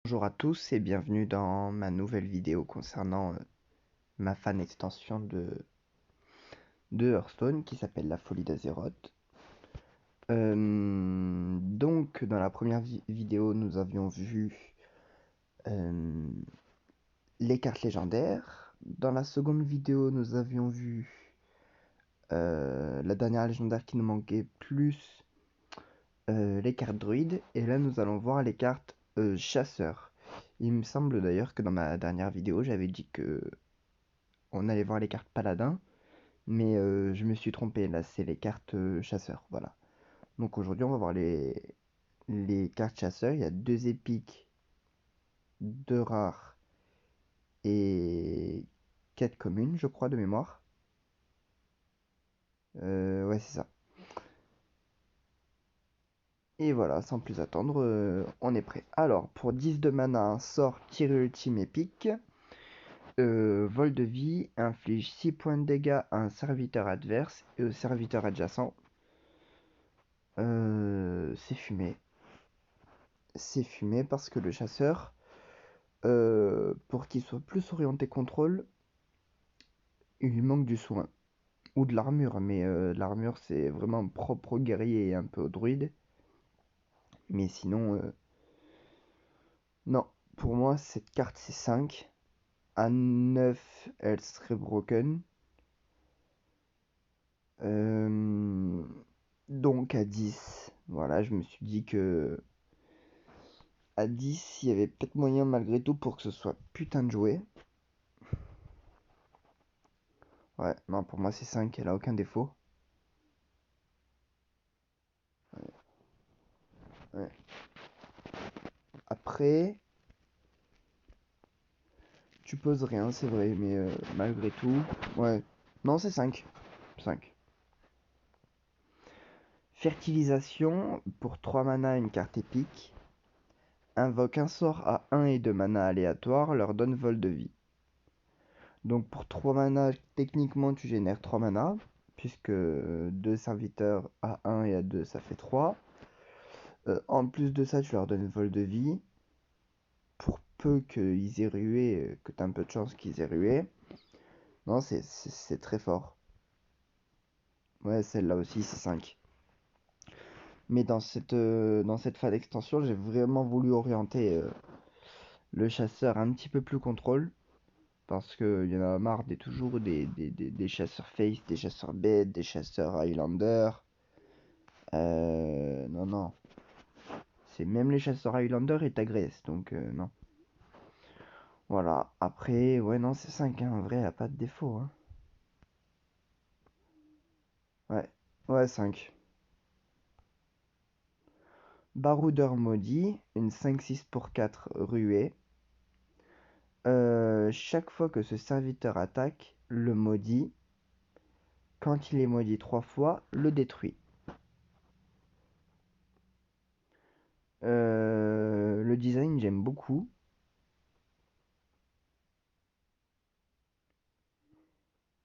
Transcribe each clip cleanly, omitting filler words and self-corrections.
Bonjour à tous et bienvenue dans ma nouvelle vidéo concernant ma fan extension de Hearthstone qui s'appelle La Folie d'Azeroth. Donc dans la première vidéo nous avions vu euh, les cartes légendaires. Dans la seconde vidéo nous avions vu la dernière légendaire qui nous manquait plus les cartes druides. Et là nous allons voir les cartes chasseurs. Il me semble d'ailleurs que dans ma dernière vidéo j'avais dit que on allait voir les cartes paladins, mais je me suis trompé, là c'est les cartes chasseurs, voilà. Donc aujourd'hui on va voir les cartes chasseurs, il y a 2 épiques, 2 rares et 4 communes, je crois, de mémoire. Ouais, c'est ça. Et voilà, sans plus attendre, on est prêt. Alors, pour 10 de mana, un sort tir ultime épique. Vol de vie inflige 6 points de dégâts à un serviteur adverse et au serviteur adjacent. C'est fumé. C'est fumé parce que le chasseur, pour qu'il soit plus orienté contrôle, il lui manque du soin. Ou de l'armure, mais l'armure c'est vraiment propre au guerrier et un peu au druide. Mais sinon, non. Pour moi, cette carte c'est 5. À 9, elle serait broken. Euh, donc à 10, voilà, je me suis dit que à 10, il y avait peut-être moyen malgré tout pour que ce soit putain de joué. Ouais, non, pour moi c'est 5, elle a aucun défaut. Ouais. Après, tu poses rien, c'est vrai, mais malgré tout, ouais. Non, c'est 5. 5. Fertilisation, pour 3 mana, une carte épique. Invoque un sort à 1 et 2 mana aléatoire, leur donne vol de vie. Donc pour 3 mana, techniquement tu génères 3 mana, puisque 2 serviteurs à 1 et à 2 ça fait 3. En plus de ça, tu leur donnes vol de vie. Pour peu qu'ils aient rué, que tu as un peu de chance qu'ils aient rué. Non, c'est très fort. Ouais, celle-là aussi, c'est 5. Mais dans cette phase d'extension, j'ai vraiment voulu orienter le chasseur un petit peu plus contrôle. Parce qu'il y en a marre des toujours des chasseurs face, des chasseurs bêtes, des chasseurs Highlander. Non, non. C'est même les chasseurs Highlander et t'agressent, donc non. Voilà. Après, ouais, non, c'est 5, hein. En vrai, elle a pas de défaut, hein. Ouais. Ouais, 5. Baroudeur maudit, une 5-6 pour 4 ruée. Chaque fois que ce serviteur attaque, le maudit, quand il est maudit 3 fois, le détruit. Le design, j'aime beaucoup.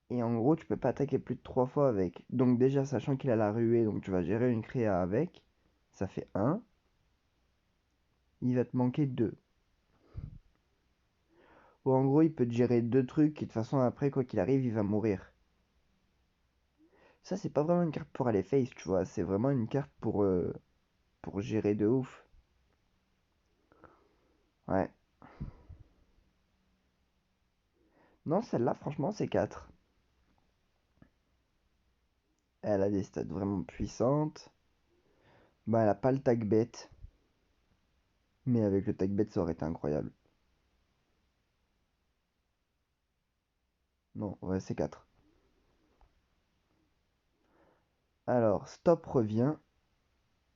Et en gros, tu peux pas attaquer plus de 3 fois avec. Donc déjà, sachant qu'il a la ruée, donc tu vas gérer une créa avec. Ça fait 1. Il va te manquer 2. Ou en gros, il peut te gérer 2 trucs et de toute façon, après, quoi qu'il arrive, il va mourir. Ça, c'est pas vraiment une carte pour aller face, tu vois. C'est vraiment une carte pour gérer de ouf. Ouais. Non, celle-là, franchement, c'est 4. Elle a des stats vraiment puissantes. Bah, elle a pas le tag bête. Mais avec le tag bête, ça aurait été incroyable. Non, ouais, c'est 4. Alors, stop revient.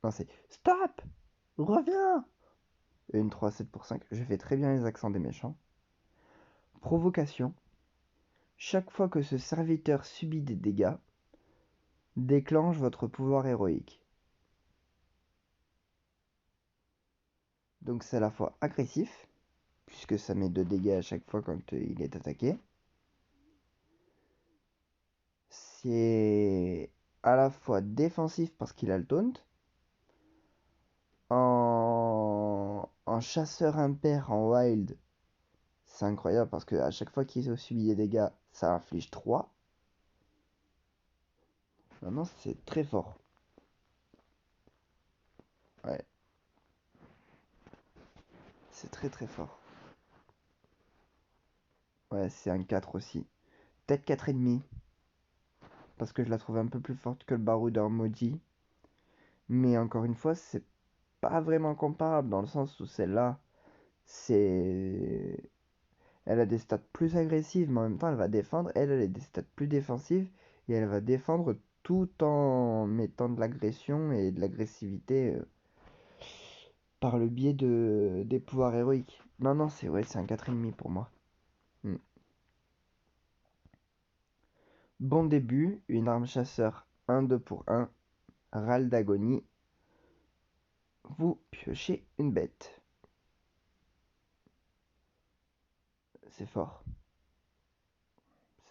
Non, c'est stop! Reviens! Et une 3-7 pour 5. Je fais très bien les accents des méchants. Provocation. Chaque fois que ce serviteur subit des dégâts, déclenche votre pouvoir héroïque. Donc c'est à la fois agressif, puisque ça met 2 dégâts à chaque fois quand il est attaqué. C'est à la fois défensif parce qu'il a le taunt. En En chasseur impair en wild, c'est incroyable parce que à chaque fois qu'il subit des dégâts, ça inflige 3. Non, non, c'est très fort. Ouais, c'est très très fort. Ouais, c'est un 4 aussi. Peut-être 4,5. Parce que je la trouve un peu plus forte que le baroudeur maudit. Mais encore une fois, c'est pas vraiment comparable dans le sens où celle-là, c'est. Elle a des stats plus agressives, mais en même temps, elle va défendre. Elle a des stats plus défensives et elle va défendre tout en mettant de l'agression et de l'agressivité par le biais des pouvoirs héroïques. Non, non, c'est ouais, c'est un 4,5 pour moi. Hmm. Bon début, une arme chasseur 1-2 pour 1, râle d'agonie. Vous piochez une bête. C'est fort.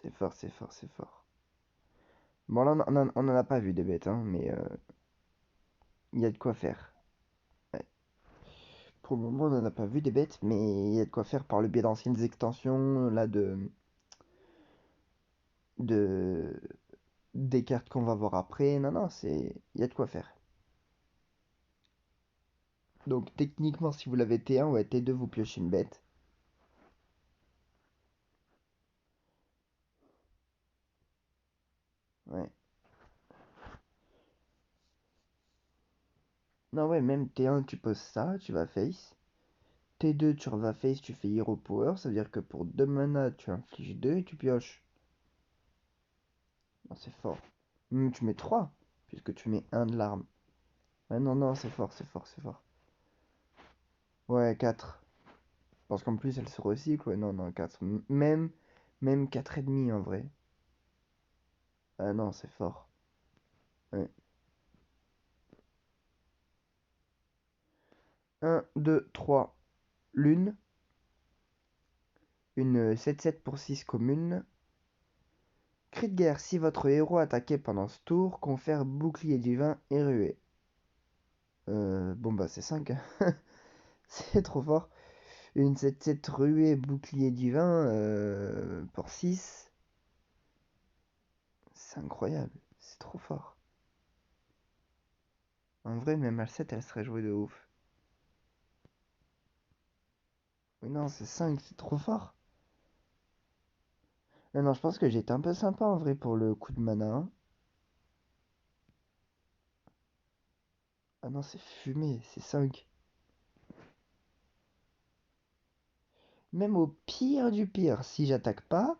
C'est fort, c'est fort, c'est fort. Bon, là, on en a pas vu des bêtes, hein, mais il y a de quoi faire. Ouais. Pour le moment, on n'en a pas vu des bêtes, mais il y a de quoi faire par le biais d'anciennes extensions, là, de des cartes qu'on va voir après. Non, non, il y a de quoi faire. Donc, techniquement, si vous l'avez T1 ou T2, vous piochez une bête. Ouais. Non, ouais, même T1, tu poses ça, tu vas face. T2, tu vas face, tu fais Hero Power. Ça veut dire que pour 2 mana, tu infliges 2 et tu pioches. Non, c'est fort. Tu mets 3 puisque tu mets un de l'arme. Ouais, non, non, c'est fort, c'est fort, c'est fort. Ouais, 4. Parce qu'en plus, elle se recycle. Ouais, non, non, 4. Même 4,5 en vrai. Ah non, c'est fort. Ouais. 1, 2, 3. Lune. Une 7-7 pour 6 commune. Cri de guerre. Si votre héros attaqué pendant ce tour, confère bouclier divin et ruée. Bon bah c'est 5. C'est trop fort. Une 7-7 ruée bouclier divin pour 6. C'est incroyable. C'est trop fort. En vrai, même L7, elle serait jouée de ouf. Mais non, c'est 5, c'est trop fort. Non, non, je pense que j'ai été un peu sympa en vrai pour le coup de mana, hein. Ah non, c'est fumé, c'est 5. Même au pire du pire, si j'attaque pas,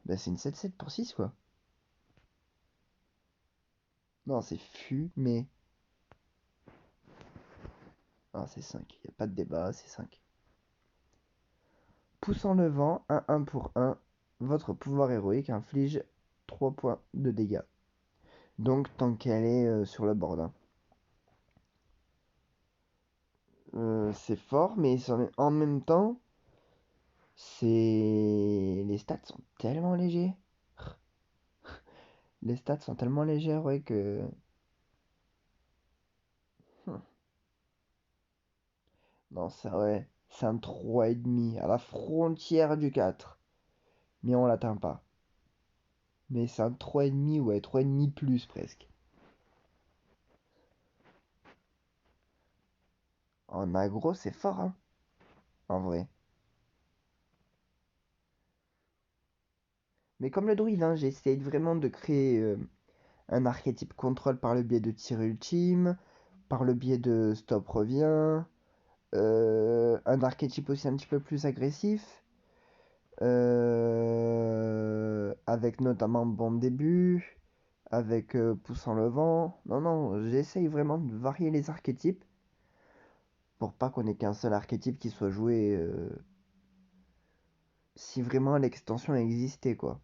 bah c'est une 7-7 pour 6 quoi. Non, c'est fumé. Ah, c'est 5. Y a pas de débat, c'est 5. Poussant le vent, 1-1 pour 1. Votre pouvoir héroïque inflige 3 points de dégâts. Donc, tant qu'elle est sur le board, hein. C'est fort, mais en même temps, les stats sont tellement légers. Les stats sont tellement légères, ouais, que. Hmm. Non, ça, ouais. C'est un 3,5 à la frontière du 4. Mais on l'atteint pas. Mais c'est un 3,5, ouais, 3,5 plus presque. En aggro, c'est fort, hein, en vrai. Mais comme le druide, hein, j'essaye vraiment de créer un archétype contrôle par le biais de tir ultime, par le biais de stop revient, un archétype aussi un petit peu plus agressif, avec notamment bon début, avec poussant le vent. Non, non, j'essaye vraiment de varier les archétypes pour pas qu'on ait qu'un seul archétype qui soit joué si vraiment l'extension existait, quoi.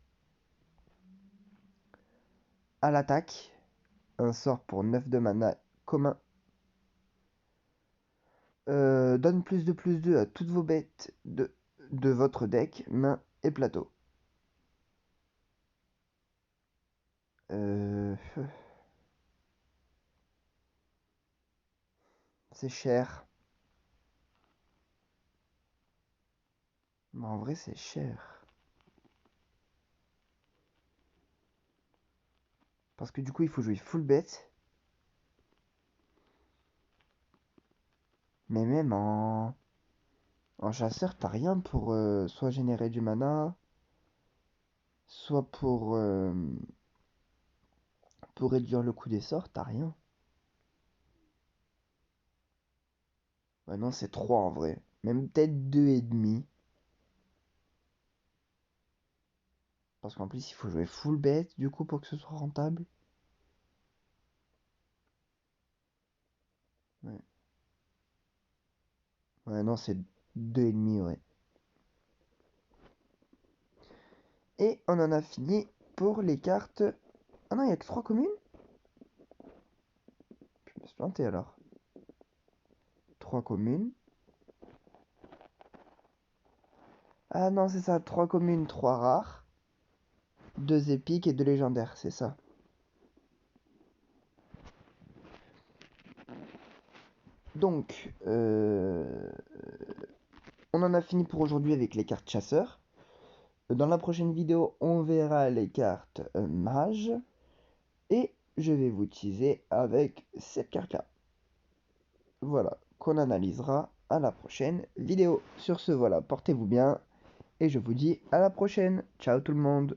À l'attaque, un sort pour 9 de mana commun. Donne plus 2 à toutes vos bêtes de votre deck, main et plateau. Euh, c'est cher. Mais en vrai, c'est cher. Parce que du coup, il faut jouer full bet. Mais même en chasseur, t'as rien pour soit générer du mana, soit pour réduire le coût des sorts, t'as rien. Ouais, non, c'est 3 en vrai. Même peut-être 2,5. Parce qu'en plus, il faut jouer full bet du coup pour que ce soit rentable. Ouais, ouais non, c'est 2,5, ouais. Et on en a fini pour les cartes. Ah non, il n'y a que 3 communes? Je me suis planté alors. 3 communes. Ah non, c'est ça, 3 communes, 3 rares, 2 épiques et 2 légendaires, c'est ça. Donc, on en a fini pour aujourd'hui avec les cartes chasseurs. Dans la prochaine vidéo, on verra les cartes mages. Et je vais vous teaser avec cette carte-là. Voilà, qu'on analysera à la prochaine vidéo. Sur ce, voilà, portez-vous bien. Et je vous dis à la prochaine. Ciao tout le monde.